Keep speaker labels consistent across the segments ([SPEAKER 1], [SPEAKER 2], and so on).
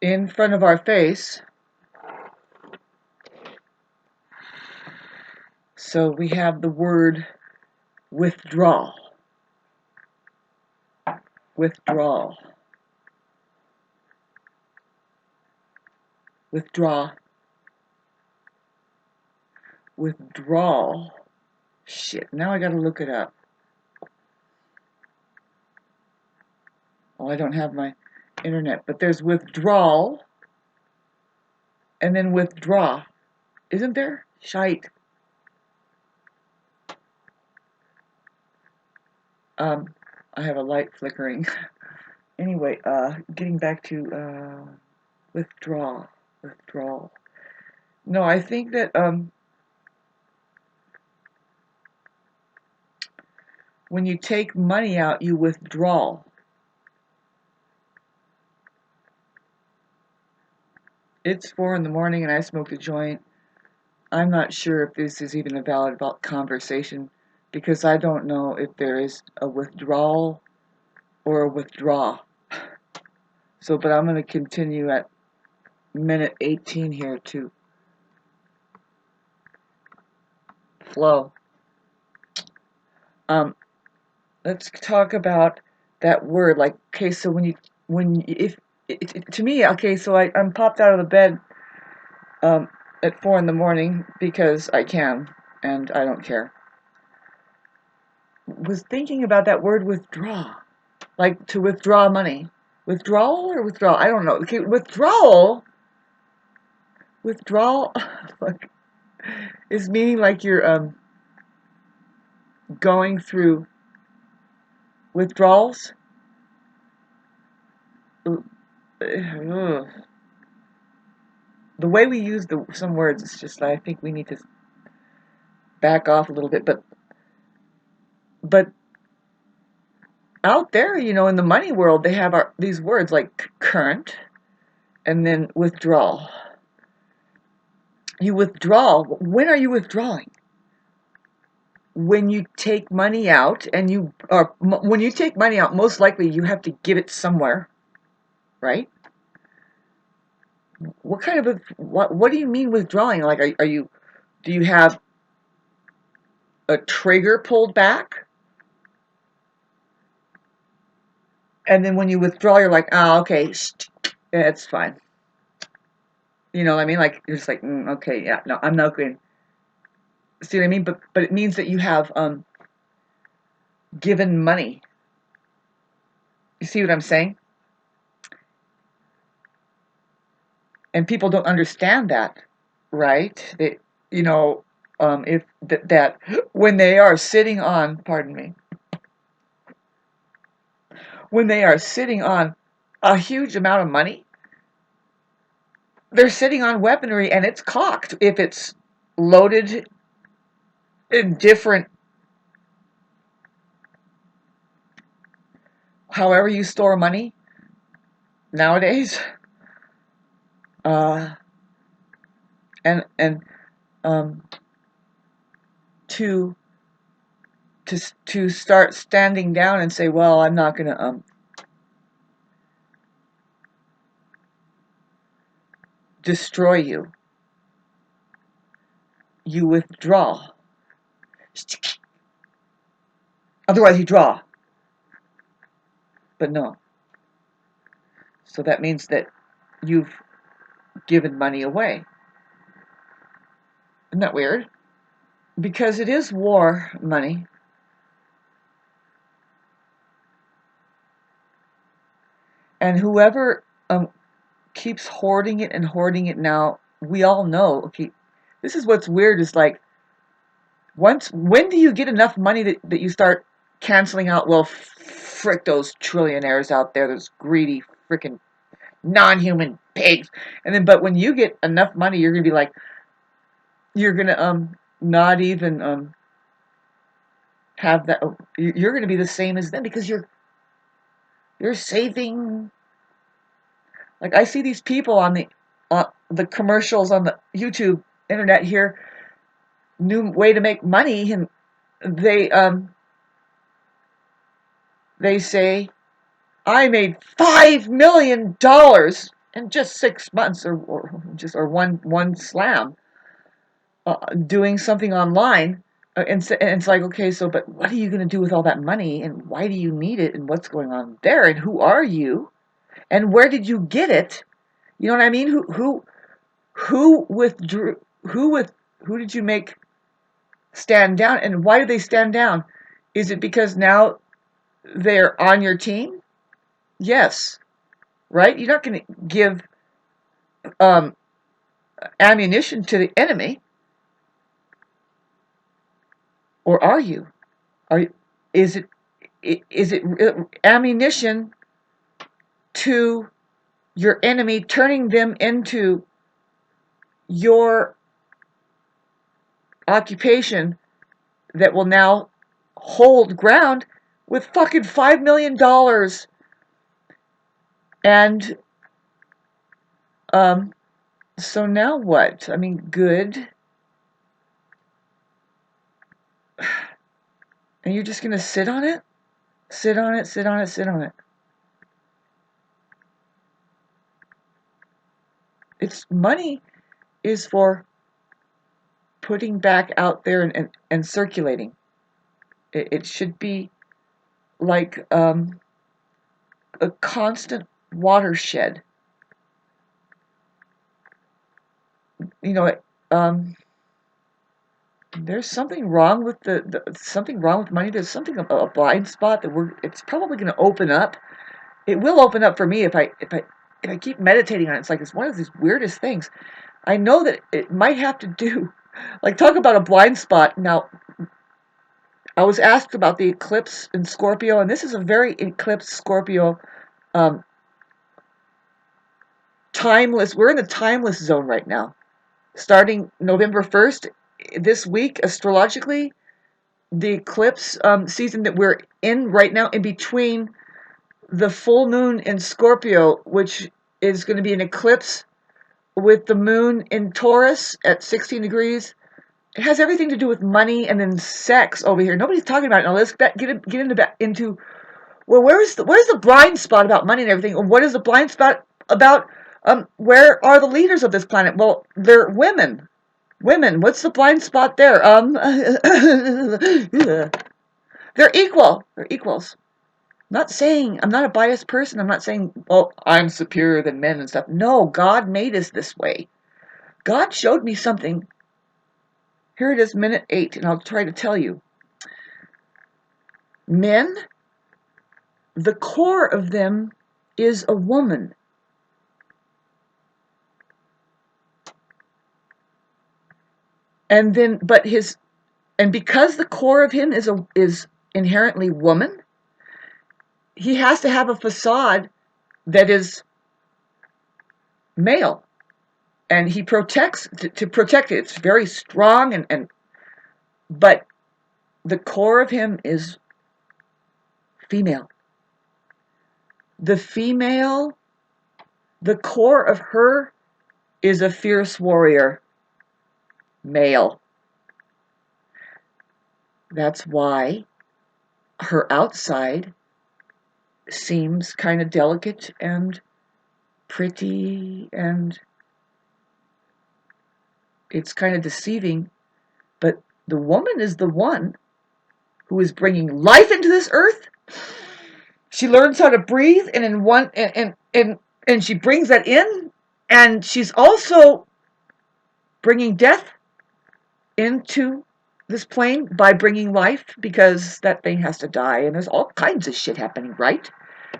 [SPEAKER 1] in front of our face. So we have the word withdrawal. Withdrawal. Withdraw. Withdrawal. Shit, now I gotta look it up. Well, I don't have my internet, but there's withdrawal and then withdraw. Isn't there? Shite. I have a light flickering. Anyway, getting back to withdrawal. No, I think that when you take money out, you withdraw. It's 4 in the morning and I smoked a joint. I'm not sure if this is even a valid conversation because I don't know if there is a withdrawal or a withdraw. So, but I'm going to continue at minute 18 here to flow. Let's talk about that word. Like, okay, so to me, okay, so I'm popped out of the bed at 4 in the morning because I can, and I don't care. Was thinking about that word withdraw, like to withdraw money. Withdrawal or withdrawal? I don't know. Okay, withdrawal like, is meaning like you're going through withdrawals. The way we use some words, it's just I think we need to back off a little bit. But out there, you know, in the money world, they have these words like current and then withdrawal. You withdraw. When are you withdrawing? When you take money out, and when you take money out, most likely you have to give it somewhere, right? What kind of what do you mean withdrawing? Like, do you have a trigger pulled back? And then when you withdraw, you're like, oh, okay, yeah, it's fine. You know what I mean? Like, you're just like, okay, yeah, no, I'm not going. See what I mean? But it means that you have given money. You see what I'm saying? And people don't understand that, right? They, you know, if that when they are sitting on, pardon me, when they are sitting on a huge amount of money, they're sitting on weaponry and it's cocked if it's loaded in different, however you store money nowadays, and to start standing down and say, well, I'm not going to destroy you. You withdraw. Otherwise, you draw. But no. So that means that you've given money away. Isn't that weird? Because it is war money. And whoever keeps hoarding it now, we all know, okay, this is what's weird is like, when do you get enough money that you start canceling out, well, frick those trillionaires out there, those greedy freaking non-human pigs. And then, but when you get enough money, you're going to be like, you're going to not even have that, you're going to be the same as them because you're saving. Like, I see these people on the commercials on the YouTube internet here, new way to make money, and they say, I made $5 million in just 6 months, or one slam, doing something online. And it's like, okay, so, but what are you going to do with all that money, and why do you need it, and what's going on there, and who are you, and where did you get it? You know what I mean? Who withdrew? Who did you make stand down, and why did they stand down? Is it because now they're on your team? Yes, right? You're not going to give um, ammunition to the enemy, or are you? Are you, is it ammunition to your enemy, turning them into your occupation that will now hold ground with fucking $5 million? And so now what? I mean, good. And you're just gonna sit on it? Sit on it, sit on it, sit on it. It's money is for putting back out there and circulating. It should be like a constant watershed. You know, there's something wrong with something wrong with money. There's something, a blind spot that it's probably going to open up. It will open up for me if I keep meditating on it. It's like, it's one of these weirdest things. I know that it might have to do, like, talk about a blind spot. Now, I was asked about the eclipse in Scorpio, and this is a very eclipse Scorpio, um, timeless. We're in the timeless zone right now. Starting November 1st, this week, astrologically, the eclipse season that we're in right now, in between the full moon in Scorpio, which is going to be an eclipse with the moon in Taurus at 16 degrees. It has everything to do with money and then sex over here. Nobody's talking about it. Now let's get into well, where's the blind spot about money and everything? What is the blind spot about? Where are the leaders of this planet? Well, they're women. Women. What's the blind spot there? They're equal. They're equals. I'm not a biased person. I'm not saying, oh, I'm superior than men and stuff. No, God made us this way. God showed me something. Here it is, minute 8, and I'll try to tell you. Men, the core of them is a woman. And then, because the core of him is inherently woman, he has to have a facade that is male. And he protects, to protect it. It's very strong, but the core of him is female. The female, the core of her is a fierce warrior, male. That's why her outside seems kind of delicate and pretty, and it's kind of deceiving. But the woman is the one who is bringing life into this earth. She learns how to breathe, and she brings that in, and she's also bringing death into this plane by bringing life, because that thing has to die, and there's all kinds of shit happening, right?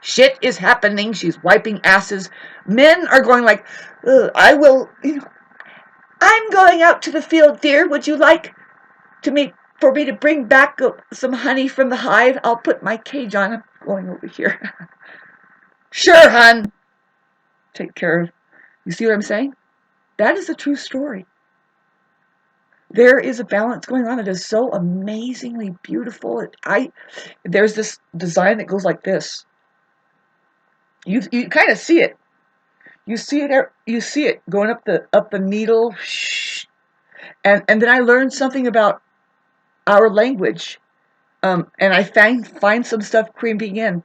[SPEAKER 1] Shit is happening. She's wiping asses. Men are going like, I will, I'm going out to the field, dear. Would you like for me to bring back some honey from the hive? I'll put my cage on. I'm going over here. Sure, hun. Take care of. You see what I'm saying? That is a true story. There is a balance going on. It is so amazingly beautiful. There's this design that goes like this. You kind of see it. You see it. You see it going up the needle. And then I learned something about our language. And I find some stuff creeping in.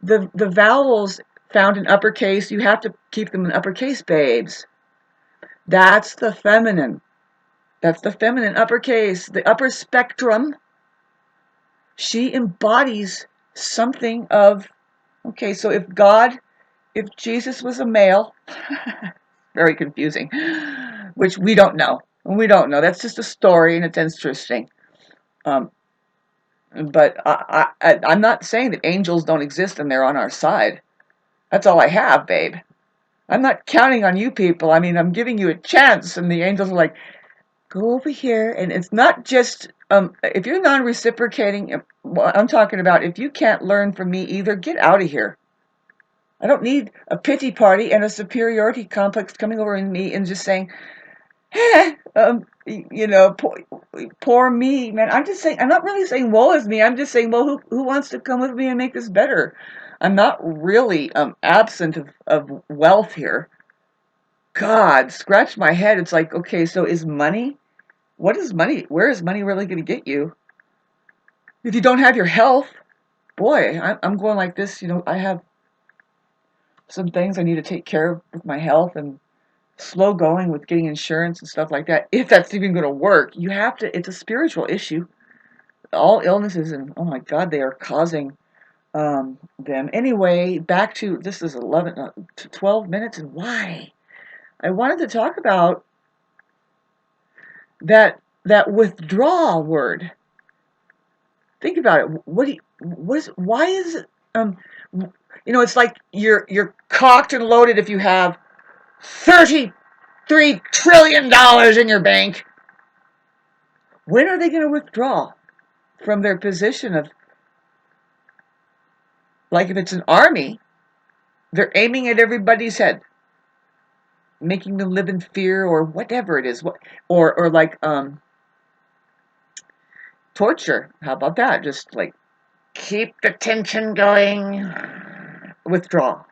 [SPEAKER 1] The vowels found in uppercase, you have to keep them in uppercase, babes. That's the feminine. That's the feminine uppercase. The upper spectrum, she embodies something of, okay, so if Jesus was a male, very confusing, which we don't know. We don't know. That's just a story, and it's interesting. Um, but I'm not saying that angels don't exist and they're on our side. That's all I have, babe. I'm not counting on you people. I mean, I'm giving you a chance, and the angels are like, go over here. And it's not just, if you're non-reciprocating, I'm talking about if you can't learn from me either, get out of here. I don't need a pity party and a superiority complex coming over in me and just saying, poor me, man. I'm just saying, I'm not really saying woe is me. I'm just saying, well, who wants to come with me and make this better? I'm not really absent of wealth here. God, scratch my head. It's like, okay, so is money? What is money? Where is money really going to get you? If you don't have your health, boy, I'm going like this. I have some things I need to take care of with my health and slow going with getting insurance and stuff like that. If that's even going to work, you have to, it's a spiritual issue. All illnesses, and oh my God, they are causing them. Anyway, back to, this is 11 to 12 minutes, and why? I wanted to talk about that withdraw word. Think about it. Why is it, it's like you're cocked and loaded if you have $33 trillion in your bank. When are they going to withdraw from their position of, like if it's an army, they're aiming at everybody's head, making them live in fear or whatever it is, or like torture. How about that? Just like keep the tension going, withdraw.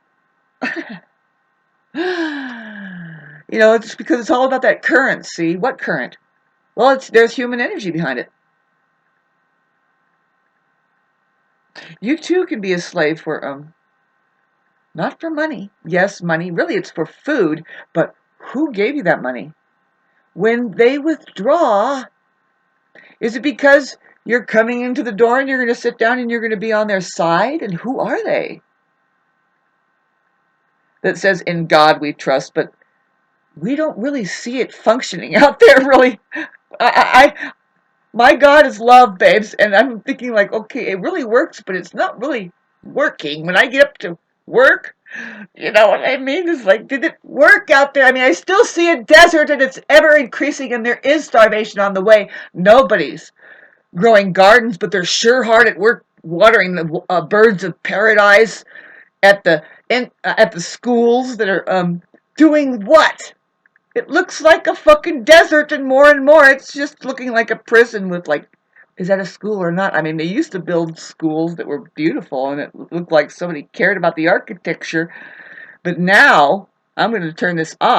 [SPEAKER 1] It's because it's all about that current. See, what current? Well, there's human energy behind it. You too can be a slave for not for money. Yes, money. Really, it's for food. But who gave you that money? When they withdraw, is it because you're coming into the door and you're going to sit down and you're going to be on their side? And who are they? That says, in God we trust, but we don't really see it functioning out there, really. My God is love, babes, and I'm thinking like, okay, it really works, but it's not really working. When I get up to work, you know what I mean? It's like, did it work out there? I mean, I still see a desert, and it's ever increasing, and there is starvation on the way. Nobody's growing gardens, but they're sure hard at work watering the birds of paradise at the schools that are doing what? It looks like a fucking desert, and more it's just looking like a prison with, like, is that a school or not? I mean, they used to build schools that were beautiful and it looked like somebody cared about the architecture, but now I'm going to turn this off.